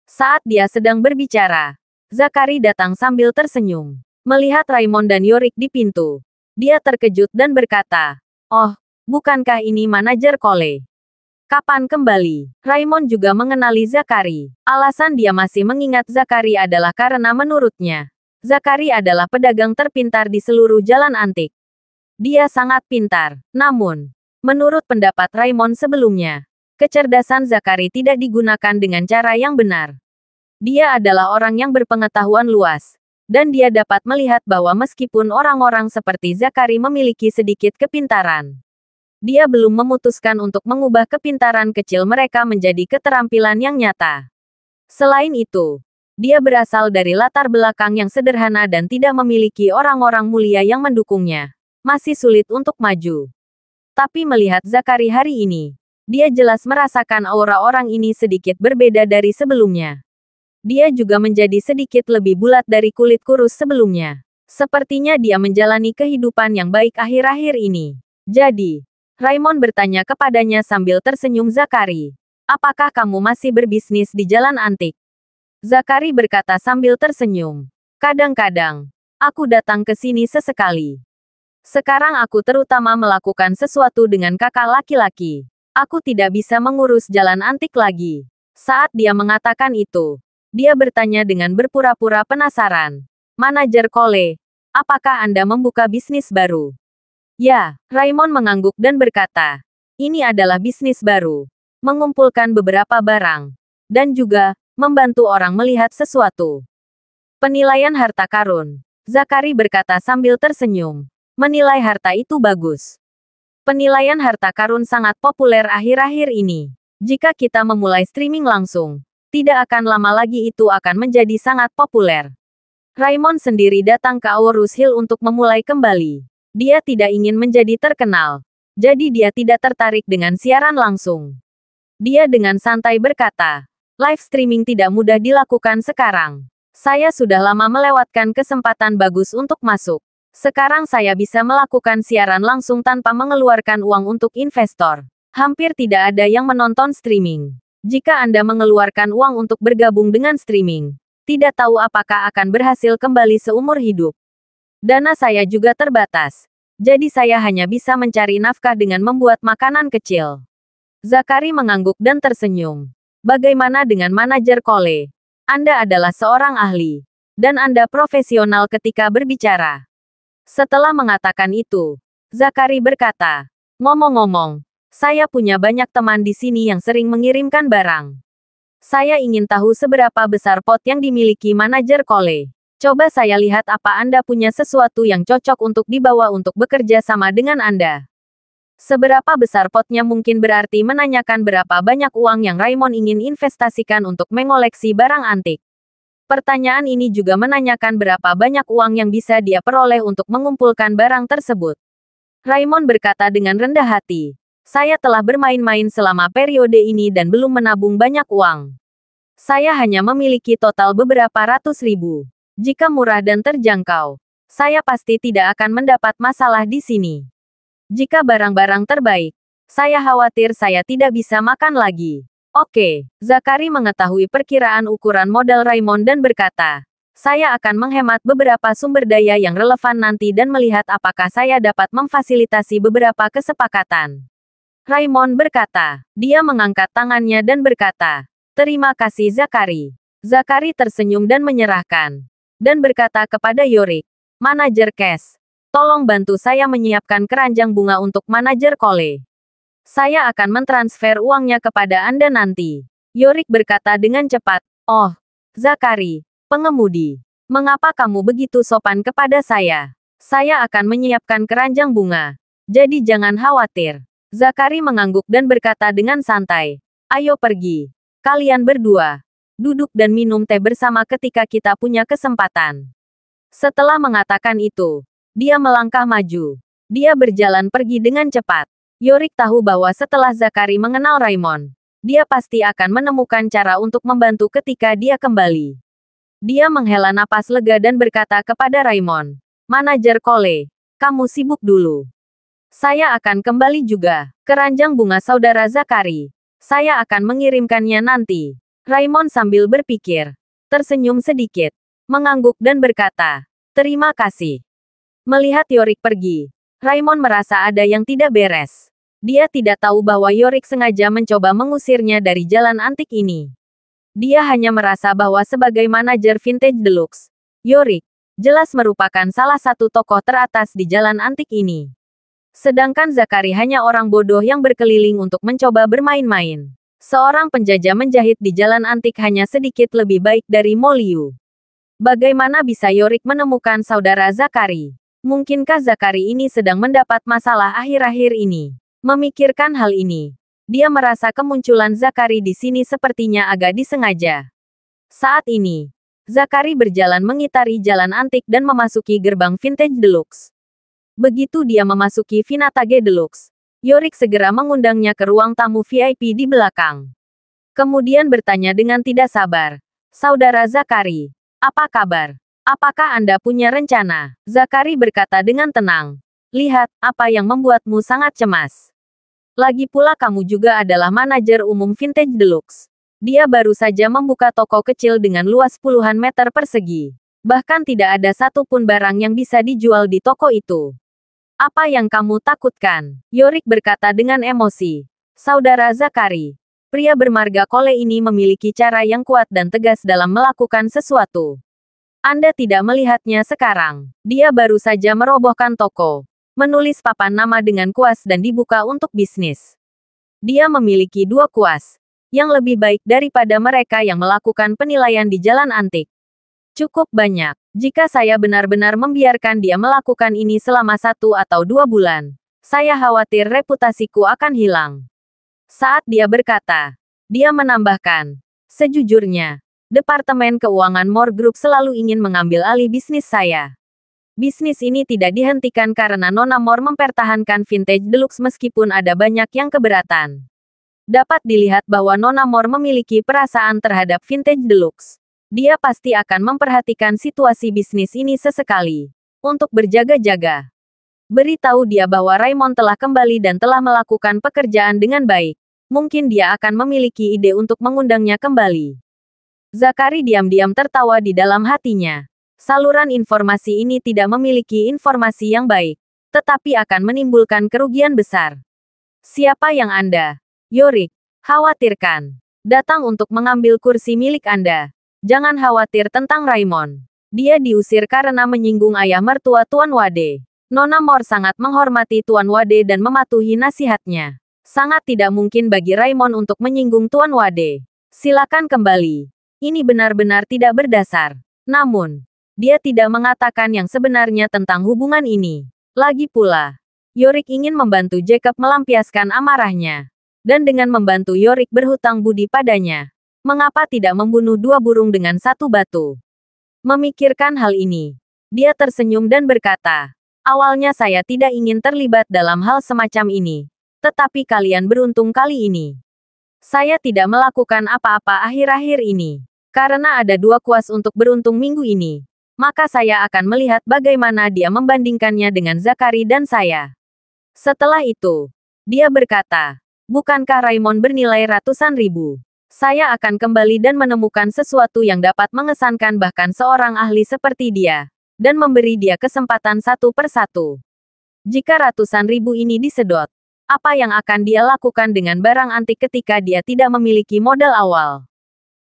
Saat dia sedang berbicara, Zachary datang sambil tersenyum. Melihat Raymond dan Yorick di pintu, dia terkejut dan berkata, "Oh, bukankah ini Manajer Cole? Kapan kembali?" Raymond juga mengenali Zachary. Alasan dia masih mengingat Zachary adalah karena menurutnya, Zachary adalah pedagang terpintar di seluruh jalan antik. Dia sangat pintar. Namun, menurut pendapat Raymond sebelumnya, kecerdasan Zachary tidak digunakan dengan cara yang benar. Dia adalah orang yang berpengetahuan luas, dan dia dapat melihat bahwa meskipun orang-orang seperti Zachary memiliki sedikit kepintaran, dia belum memutuskan untuk mengubah kepintaran kecil mereka menjadi keterampilan yang nyata. Selain itu, dia berasal dari latar belakang yang sederhana dan tidak memiliki orang-orang mulia yang mendukungnya. Masih sulit untuk maju. Tapi melihat Zachary hari ini, dia jelas merasakan aura orang ini sedikit berbeda dari sebelumnya. Dia juga menjadi sedikit lebih bulat dari kulit kurus sebelumnya. Sepertinya dia menjalani kehidupan yang baik akhir-akhir ini. Jadi, Raymond bertanya kepadanya sambil tersenyum Zachary, "Apakah kamu masih berbisnis di jalan antik?" Zachary berkata sambil tersenyum, "Kadang-kadang, aku datang ke sini sesekali. Sekarang aku terutama melakukan sesuatu dengan kakak laki-laki. Aku tidak bisa mengurus jalan antik lagi." Saat dia mengatakan itu, dia bertanya dengan berpura-pura penasaran, "Manajer Cole, apakah Anda membuka bisnis baru?" "Ya," Raymond mengangguk dan berkata, "Ini adalah bisnis baru. Mengumpulkan beberapa barang. Dan juga, membantu orang melihat sesuatu." "Penilaian harta karun," Zachary berkata sambil tersenyum. "Menilai harta itu bagus. Penilaian harta karun sangat populer akhir-akhir ini. Jika kita memulai streaming langsung, tidak akan lama lagi itu akan menjadi sangat populer." Raymond sendiri datang ke Aurus Hill untuk memulai kembali. Dia tidak ingin menjadi terkenal. Jadi dia tidak tertarik dengan siaran langsung. Dia dengan santai berkata, "Live streaming tidak mudah dilakukan sekarang. Saya sudah lama melewatkan kesempatan bagus untuk masuk. Sekarang saya bisa melakukan siaran langsung tanpa mengeluarkan uang untuk investor. Hampir tidak ada yang menonton streaming. Jika Anda mengeluarkan uang untuk bergabung dengan streaming, tidak tahu apakah akan berhasil kembali seumur hidup. Dana saya juga terbatas. Jadi saya hanya bisa mencari nafkah dengan membuat makanan kecil. Zakari mengangguk dan tersenyum. Bagaimana dengan manajer Cole? Anda adalah seorang ahli. Dan Anda profesional ketika berbicara. Setelah mengatakan itu, Zakari berkata, ngomong-ngomong, saya punya banyak teman di sini yang sering mengirimkan barang. Saya ingin tahu seberapa besar pot yang dimiliki manajer Cole. Coba saya lihat apa Anda punya sesuatu yang cocok untuk dibawa untuk bekerja sama dengan Anda. Seberapa besar potnya mungkin berarti menanyakan berapa banyak uang yang Raymond ingin investasikan untuk mengoleksi barang antik. Pertanyaan ini juga menanyakan berapa banyak uang yang bisa dia peroleh untuk mengumpulkan barang tersebut. Raymond berkata dengan rendah hati, saya telah bermain-main selama periode ini dan belum menabung banyak uang. Saya hanya memiliki total beberapa ratus ribu. Jika murah dan terjangkau, saya pasti tidak akan mendapat masalah di sini. Jika barang-barang terbaik, saya khawatir saya tidak bisa makan lagi. Oke, Zakari mengetahui perkiraan ukuran modal Raymond dan berkata, saya akan menghemat beberapa sumber daya yang relevan nanti dan melihat apakah saya dapat memfasilitasi beberapa kesepakatan. Raymond berkata, dia mengangkat tangannya dan berkata, terima kasih Zakari. Zakari tersenyum dan menyerahkan. Dan berkata kepada Yorick, manajer cash. Tolong bantu saya menyiapkan keranjang bunga untuk manajer Cole. Saya akan mentransfer uangnya kepada Anda nanti. Yorick berkata dengan cepat, oh, Zakari, pengemudi. Mengapa kamu begitu sopan kepada saya? Saya akan menyiapkan keranjang bunga. Jadi jangan khawatir. Zakari mengangguk dan berkata dengan santai, ayo pergi. Kalian berdua. Duduk dan minum teh bersama ketika kita punya kesempatan. Setelah mengatakan itu, dia melangkah maju. Dia berjalan pergi dengan cepat. Yorick tahu bahwa setelah Zakari mengenal Raymond, dia pasti akan menemukan cara untuk membantu ketika dia kembali. Dia menghela napas lega dan berkata kepada Raymond, manajer Cole, kamu sibuk dulu. Saya akan kembali juga. Keranjang bunga saudara Zakari. Saya akan mengirimkannya nanti. Raymond sambil berpikir, tersenyum sedikit, mengangguk dan berkata, terima kasih. Melihat Yorick pergi, Raymond merasa ada yang tidak beres. Dia tidak tahu bahwa Yorick sengaja mencoba mengusirnya dari jalan antik ini. Dia hanya merasa bahwa sebagai manajer vintage deluxe, Yorick jelas merupakan salah satu tokoh teratas di jalan antik ini. Sedangkan Zakari hanya orang bodoh yang berkeliling untuk mencoba bermain-main. Seorang penjajah menjahit di jalan antik hanya sedikit lebih baik dari Mo Liu. Bagaimana bisa Yorick menemukan saudara Zakari? Mungkinkah Zakari ini sedang mendapat masalah akhir-akhir ini? Memikirkan hal ini, dia merasa kemunculan Zakari di sini sepertinya agak disengaja. Saat ini, Zakari berjalan mengitari jalan antik dan memasuki gerbang vintage deluxe. Begitu dia memasuki Vinatage Deluxe, Yorick segera mengundangnya ke ruang tamu VIP di belakang. Kemudian bertanya dengan tidak sabar, saudara Zakari, apa kabar? Apakah Anda punya rencana? Zakari berkata dengan tenang. Lihat, apa yang membuatmu sangat cemas. Lagi pula kamu juga adalah manajer umum Vintage Deluxe. Dia baru saja membuka toko kecil dengan luas puluhan meter persegi. Bahkan tidak ada satupun barang yang bisa dijual di toko itu. Apa yang kamu takutkan? Yorick berkata dengan emosi. Saudara Zakari, pria bermarga Cole ini memiliki cara yang kuat dan tegas dalam melakukan sesuatu. Anda tidak melihatnya sekarang. Dia baru saja merobohkan toko, menulis papan nama dengan kuas dan dibuka untuk bisnis. Dia memiliki 2 kuas, yang lebih baik daripada mereka yang melakukan penilaian di jalan antik. Cukup banyak. Jika saya benar-benar membiarkan dia melakukan ini selama 1 atau 2 bulan, saya khawatir reputasiku akan hilang. Saat dia berkata, dia menambahkan, sejujurnya, Departemen Keuangan Moore Group selalu ingin mengambil alih bisnis saya. Bisnis ini tidak dihentikan karena Nona Moore mempertahankan Vintage Deluxe meskipun ada banyak yang keberatan. Dapat dilihat bahwa Nona Moore memiliki perasaan terhadap Vintage Deluxe. Dia pasti akan memperhatikan situasi bisnis ini sesekali. Untuk berjaga-jaga. Beritahu dia bahwa Raymond telah kembali dan telah melakukan pekerjaan dengan baik. Mungkin dia akan memiliki ide untuk mengundangnya kembali. Zakari diam-diam tertawa di dalam hatinya. Saluran informasi ini tidak memiliki informasi yang baik, tetapi akan menimbulkan kerugian besar. Siapa yang Anda? Yorick, khawatirkan. Datang untuk mengambil kursi milik Anda. Jangan khawatir tentang Raymond. Dia diusir karena menyinggung ayah mertua Tuan Wade. Nona Mor sangat menghormati Tuan Wade dan mematuhi nasihatnya. Sangat tidak mungkin bagi Raymond untuk menyinggung Tuan Wade. Silakan kembali. Ini benar-benar tidak berdasar. Namun, dia tidak mengatakan yang sebenarnya tentang hubungan ini. Lagi pula, Yorick ingin membantu Jacob melampiaskan amarahnya. Dan dengan membantu Yorick berhutang budi padanya, mengapa tidak membunuh dua burung dengan satu batu? Memikirkan hal ini, dia tersenyum dan berkata, awalnya saya tidak ingin terlibat dalam hal semacam ini. Tetapi kalian beruntung kali ini. Saya tidak melakukan apa-apa akhir-akhir ini. Karena ada dua kuas untuk beruntung minggu ini. Maka saya akan melihat bagaimana dia membandingkannya dengan Zakari dan saya. Setelah itu, dia berkata, bukankah Raymond bernilai ratusan ribu? Saya akan kembali dan menemukan sesuatu yang dapat mengesankan bahkan seorang ahli seperti dia. Dan memberi dia kesempatan satu persatu. Jika ratusan ribu ini disedot, apa yang akan dia lakukan dengan barang antik ketika dia tidak memiliki modal awal?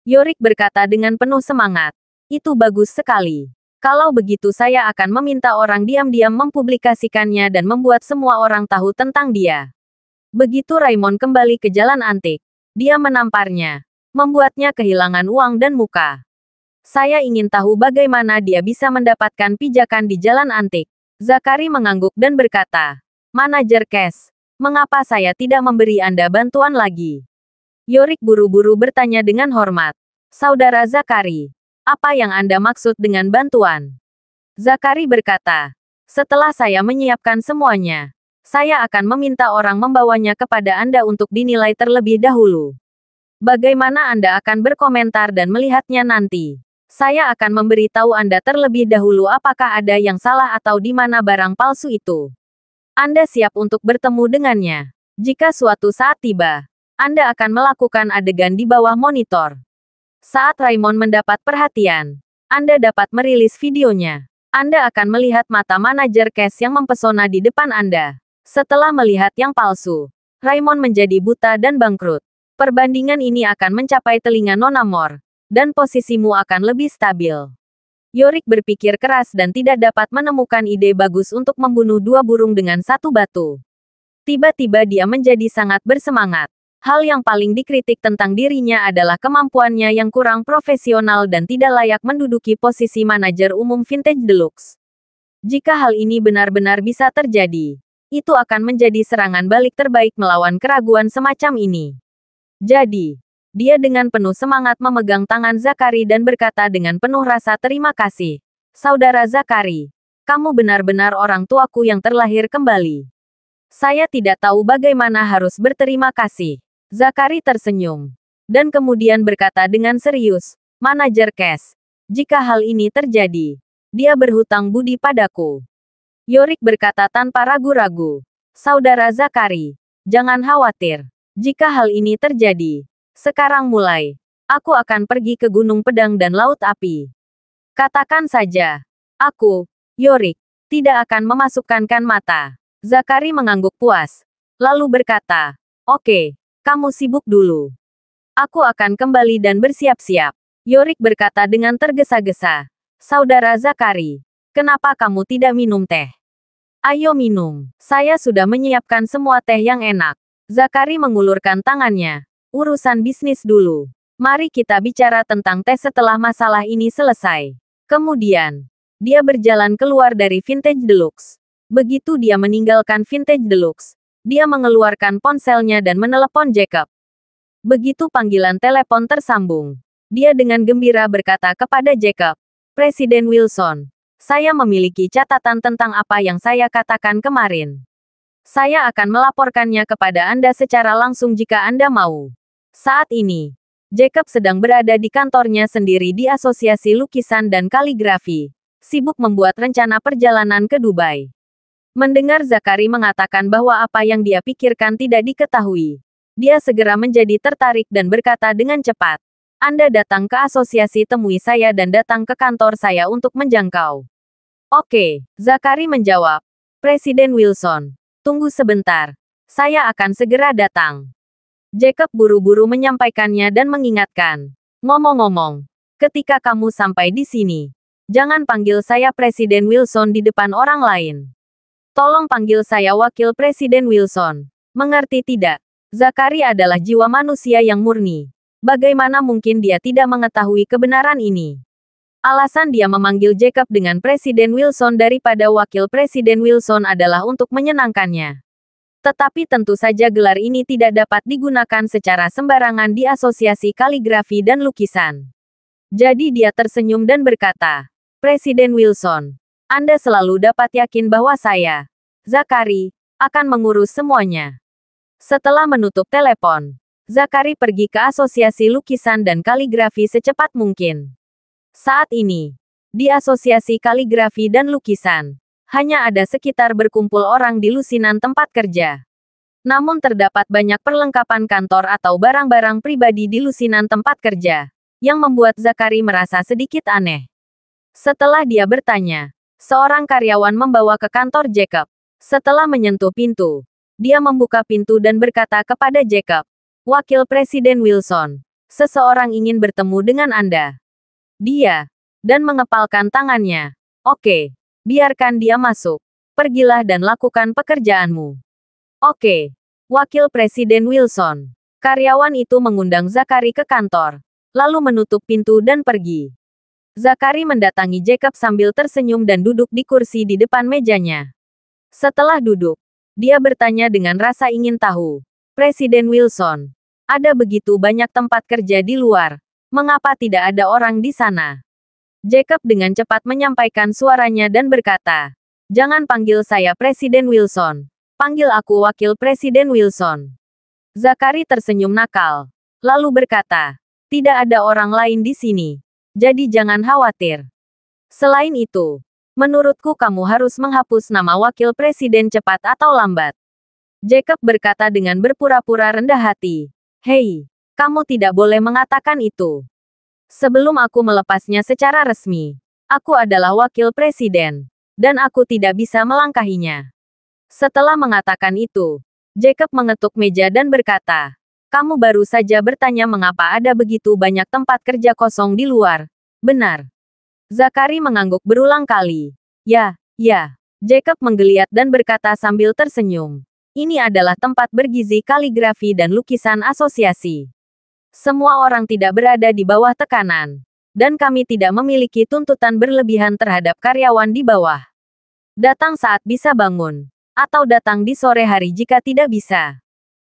Yorick berkata dengan penuh semangat. Itu bagus sekali. Kalau begitu saya akan meminta orang diam-diam mempublikasikannya dan membuat semua orang tahu tentang dia. Begitu Raymond kembali ke jalan antik, dia menamparnya, membuatnya kehilangan uang dan muka. Saya ingin tahu bagaimana dia bisa mendapatkan pijakan di jalan antik. Zakari mengangguk dan berkata, Manajer Cash, mengapa saya tidak memberi Anda bantuan lagi? Yorick buru-buru bertanya dengan hormat. Saudara Zakari, apa yang Anda maksud dengan bantuan? Zakari berkata, setelah saya menyiapkan semuanya, saya akan meminta orang membawanya kepada Anda untuk dinilai terlebih dahulu. Bagaimana Anda akan berkomentar dan melihatnya nanti? Saya akan memberitahu Anda terlebih dahulu apakah ada yang salah atau di mana barang palsu itu. Anda siap untuk bertemu dengannya. Jika suatu saat tiba, Anda akan melakukan adegan di bawah monitor. Saat Raymond mendapat perhatian, Anda dapat merilis videonya. Anda akan melihat mata manajer Cash yang mempesona di depan Anda. Setelah melihat yang palsu, Raymond menjadi buta dan bangkrut. Perbandingan ini akan mencapai telinga Nona Mor, dan posisimu akan lebih stabil. Yorick berpikir keras dan tidak dapat menemukan ide bagus untuk membunuh dua burung dengan satu batu. Tiba-tiba dia menjadi sangat bersemangat. Hal yang paling dikritik tentang dirinya adalah kemampuannya yang kurang profesional dan tidak layak menduduki posisi manajer umum Vintage Deluxe. Jika hal ini benar-benar bisa terjadi, itu akan menjadi serangan balik terbaik melawan keraguan semacam ini. Jadi, dia dengan penuh semangat memegang tangan Zakari dan berkata dengan penuh rasa terima kasih. Saudara Zakari, kamu benar-benar orang tuaku yang terlahir kembali. Saya tidak tahu bagaimana harus berterima kasih. Zakari tersenyum. Dan kemudian berkata dengan serius, Manajer Cash, jika hal ini terjadi, dia berhutang budi padaku. Yorick berkata tanpa ragu-ragu, Saudara Zakari, jangan khawatir. Jika hal ini terjadi, sekarang mulai, aku akan pergi ke Gunung Pedang dan Laut Api. Katakan saja, aku, Yorick, tidak akan memasukkan mata. Zakari mengangguk puas, lalu berkata, oke. Kamu sibuk dulu. Aku akan kembali dan bersiap-siap. Yorick berkata dengan tergesa-gesa. Saudara Zakari, kenapa kamu tidak minum teh? Ayo minum. Saya sudah menyiapkan semua teh yang enak. Zakari mengulurkan tangannya. Urusan bisnis dulu. Mari kita bicara tentang teh setelah masalah ini selesai. Kemudian, dia berjalan keluar dari Vintage Deluxe. Begitu dia meninggalkan Vintage Deluxe, dia mengeluarkan ponselnya dan menelepon Jacob. Begitu panggilan telepon tersambung, dia dengan gembira berkata kepada Jacob, Presiden Wilson, saya memiliki catatan tentang apa yang saya katakan kemarin. Saya akan melaporkannya kepada Anda secara langsung jika Anda mau. Saat ini, Jacob sedang berada di kantornya sendiri di Asosiasi Lukisan dan Kaligrafi, sibuk membuat rencana perjalanan ke Dubai. Mendengar Zakari mengatakan bahwa apa yang dia pikirkan tidak diketahui, dia segera menjadi tertarik dan berkata dengan cepat, Anda datang ke asosiasi temui saya dan datang ke kantor saya untuk menjangkau. Oke, Zakari menjawab. Presiden Wilson, tunggu sebentar. Saya akan segera datang. Jacob buru-buru menyampaikannya dan mengingatkan. Ngomong-ngomong, ketika kamu sampai di sini, jangan panggil saya Presiden Wilson di depan orang lain. Tolong panggil saya Wakil Presiden Wilson. Mengerti tidak? Zachary adalah jiwa manusia yang murni. Bagaimana mungkin dia tidak mengetahui kebenaran ini? Alasan dia memanggil Jacob dengan Presiden Wilson daripada Wakil Presiden Wilson adalah untuk menyenangkannya. Tetapi tentu saja gelar ini tidak dapat digunakan secara sembarangan di Asosiasi Kaligrafi dan Lukisan. Jadi dia tersenyum dan berkata, Presiden Wilson, Anda selalu dapat yakin bahwa saya, Zachary, akan mengurus semuanya. Setelah menutup telepon, Zachary pergi ke Asosiasi Lukisan dan Kaligrafi secepat mungkin. Saat ini, di Asosiasi Kaligrafi dan Lukisan, hanya ada sekitar berkumpul orang di lusinan tempat kerja. Namun terdapat banyak perlengkapan kantor atau barang-barang pribadi di lusinan tempat kerja, yang membuat Zachary merasa sedikit aneh. Setelah dia bertanya, seorang karyawan membawa ke kantor Jacob. Setelah menyentuh pintu, dia membuka pintu dan berkata kepada Jacob, Wakil Presiden Wilson, seseorang ingin bertemu dengan Anda. Dia, dan mengepalkan tangannya. Oke, biarkan dia masuk. Pergilah dan lakukan pekerjaanmu. Oke, Wakil Presiden Wilson. Karyawan itu mengundang Zachary ke kantor, lalu menutup pintu dan pergi. Zachary mendatangi Jacob sambil tersenyum dan duduk di kursi di depan mejanya. Setelah duduk, dia bertanya dengan rasa ingin tahu. Presiden Wilson, ada begitu banyak tempat kerja di luar. Mengapa tidak ada orang di sana? Jacob dengan cepat menyampaikan suaranya dan berkata, Jangan panggil saya Presiden Wilson. Panggil aku Wakil Presiden Wilson. Zachary tersenyum nakal, lalu berkata, Tidak ada orang lain di sini. Jadi jangan khawatir. Selain itu, menurutku kamu harus menghapus nama Wakil Presiden cepat atau lambat. Jacob berkata dengan berpura-pura rendah hati. Hei, kamu tidak boleh mengatakan itu. Sebelum aku melepasnya secara resmi, aku adalah wakil presiden, dan aku tidak bisa melangkahinya. Setelah mengatakan itu, Jacob mengetuk meja dan berkata, Kamu baru saja bertanya mengapa ada begitu banyak tempat kerja kosong di luar. Benar. Zachary mengangguk berulang kali. Ya. Jacob menggeliat dan berkata sambil tersenyum. Ini adalah tempat bergizi kaligrafi dan lukisan asosiasi. Semua orang tidak berada di bawah tekanan. Dan kami tidak memiliki tuntutan berlebihan terhadap karyawan di bawah. Datang saat bisa bangun. Atau datang di sore hari jika tidak bisa.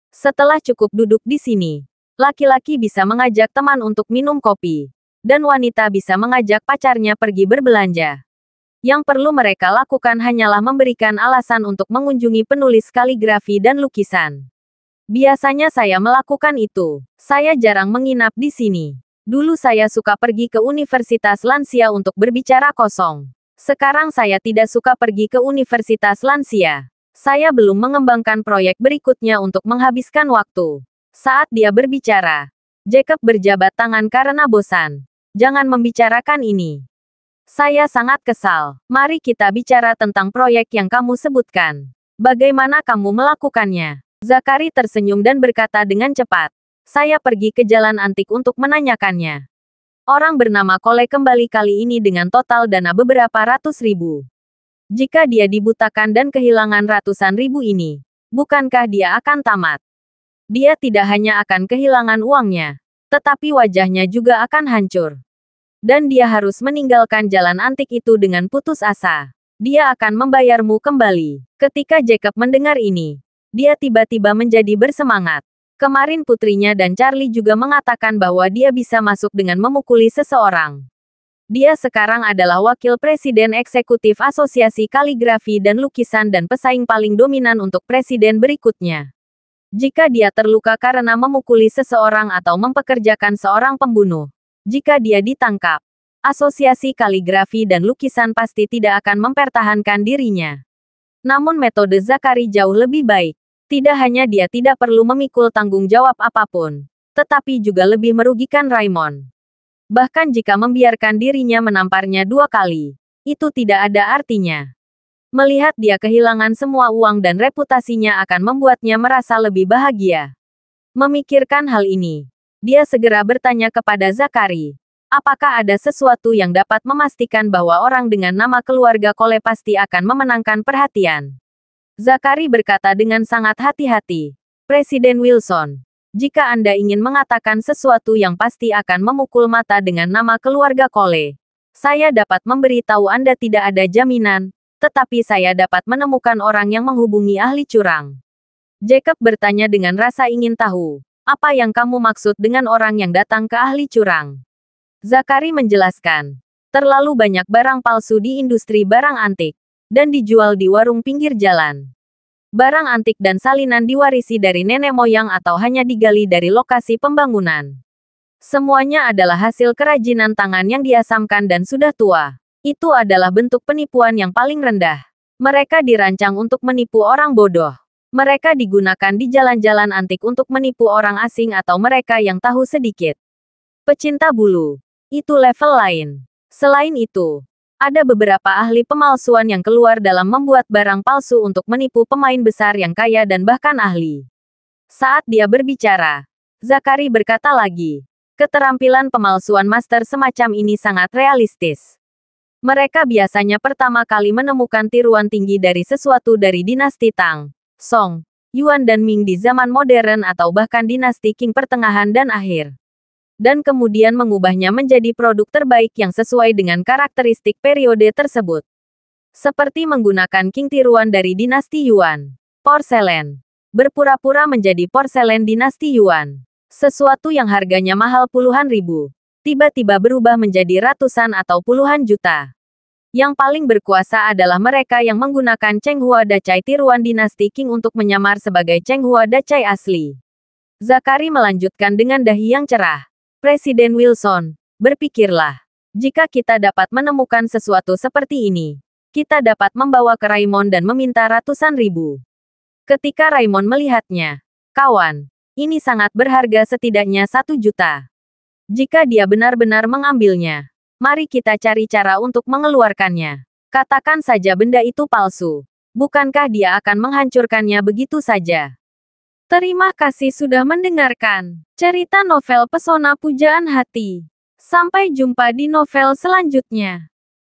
Setelah cukup duduk di sini, laki-laki bisa mengajak teman untuk minum kopi. Dan wanita bisa mengajak pacarnya pergi berbelanja. Yang perlu mereka lakukan hanyalah memberikan alasan untuk mengunjungi penulis kaligrafi dan lukisan. Biasanya saya melakukan itu. Saya jarang menginap di sini. Dulu saya suka pergi ke Universitas Lansia untuk berbicara kosong. Sekarang saya tidak suka pergi ke Universitas Lansia. Saya belum mengembangkan proyek berikutnya untuk menghabiskan waktu. Saat dia berbicara, Jacob berjabat tangan karena bosan. Jangan membicarakan ini. Saya sangat kesal. Mari kita bicara tentang proyek yang kamu sebutkan. Bagaimana kamu melakukannya? Zachary tersenyum dan berkata dengan cepat. Saya pergi ke jalan antik untuk menanyakannya. Orang bernama Cole kembali kali ini dengan total dana beberapa ratus ribu. Jika dia dibutakan dan kehilangan ratusan ribu ini, bukankah dia akan tamat? Dia tidak hanya akan kehilangan uangnya, tetapi wajahnya juga akan hancur. Dan dia harus meninggalkan jalan antik itu dengan putus asa. Dia akan membayarmu kembali. Ketika Jacob mendengar ini, dia tiba-tiba menjadi bersemangat. Kemarin putrinya dan Charlie juga mengatakan bahwa dia bisa masuk dengan memukuli seseorang. Dia sekarang adalah wakil presiden eksekutif Asosiasi Kaligrafi dan Lukisan dan pesaing paling dominan untuk presiden berikutnya. Jika dia terluka karena memukuli seseorang atau mempekerjakan seorang pembunuh, jika dia ditangkap, Asosiasi Kaligrafi dan Lukisan pasti tidak akan mempertahankan dirinya. Namun metode Zachary jauh lebih baik. Tidak hanya dia tidak perlu memikul tanggung jawab apapun, tetapi juga lebih merugikan Raymond. Bahkan jika membiarkan dirinya menamparnya 2 kali, itu tidak ada artinya. Melihat dia kehilangan semua uang dan reputasinya akan membuatnya merasa lebih bahagia. Memikirkan hal ini, dia segera bertanya kepada Zakari. Apakah ada sesuatu yang dapat memastikan bahwa orang dengan nama keluarga Cole pasti akan memenangkan perhatian? Zakari berkata dengan sangat hati-hati. Presiden Wilson, jika Anda ingin mengatakan sesuatu yang pasti akan memukul mata dengan nama keluarga Cole, saya dapat memberitahu Anda tidak ada jaminan, tetapi saya dapat menemukan orang yang menghubungi ahli curang. Jacob bertanya dengan rasa ingin tahu, apa yang kamu maksud dengan orang yang datang ke ahli curang? Zakari menjelaskan, terlalu banyak barang palsu di industri barang antik, dan dijual di warung pinggir jalan. Barang antik dan salinan diwarisi dari nenek moyang atau hanya digali dari lokasi pembangunan. Semuanya adalah hasil kerajinan tangan yang diasamkan dan sudah tua. Itu adalah bentuk penipuan yang paling rendah. Mereka dirancang untuk menipu orang bodoh. Mereka digunakan di jalan-jalan antik untuk menipu orang asing atau mereka yang tahu sedikit. Pecinta bulu. Itu level lain. Selain itu, ada beberapa ahli pemalsuan yang keluar dalam membuat barang palsu untuk menipu pemain besar yang kaya dan bahkan ahli. Saat dia berbicara, Zakari berkata lagi, keterampilan pemalsuan master semacam ini sangat realistis. Mereka biasanya pertama kali menemukan tiruan tinggi dari sesuatu dari dinasti Tang, Song, Yuan dan Ming di zaman modern atau bahkan dinasti Qing pertengahan dan akhir. Dan kemudian mengubahnya menjadi produk terbaik yang sesuai dengan karakteristik periode tersebut. Seperti menggunakan Qing tiruan dari dinasti Yuan. Porselen. Berpura-pura menjadi porselen dinasti Yuan. Sesuatu yang harganya mahal puluhan ribu, tiba-tiba berubah menjadi ratusan atau puluhan juta. Yang paling berkuasa adalah mereka yang menggunakan Chenghua Dacai tiruan dinasti Qing untuk menyamar sebagai Chenghua Dacai asli. Zakari melanjutkan dengan dahi yang cerah. Presiden Wilson, berpikirlah. Jika kita dapat menemukan sesuatu seperti ini, kita dapat membawa ke Raymond dan meminta ratusan ribu. Ketika Raymond melihatnya, kawan, ini sangat berharga setidaknya 1 juta. Jika dia benar-benar mengambilnya, mari kita cari cara untuk mengeluarkannya. Katakan saja benda itu palsu. Bukankah dia akan menghancurkannya begitu saja? Terima kasih sudah mendengarkan cerita novel Pesona Pujaan Hati. Sampai jumpa di novel selanjutnya.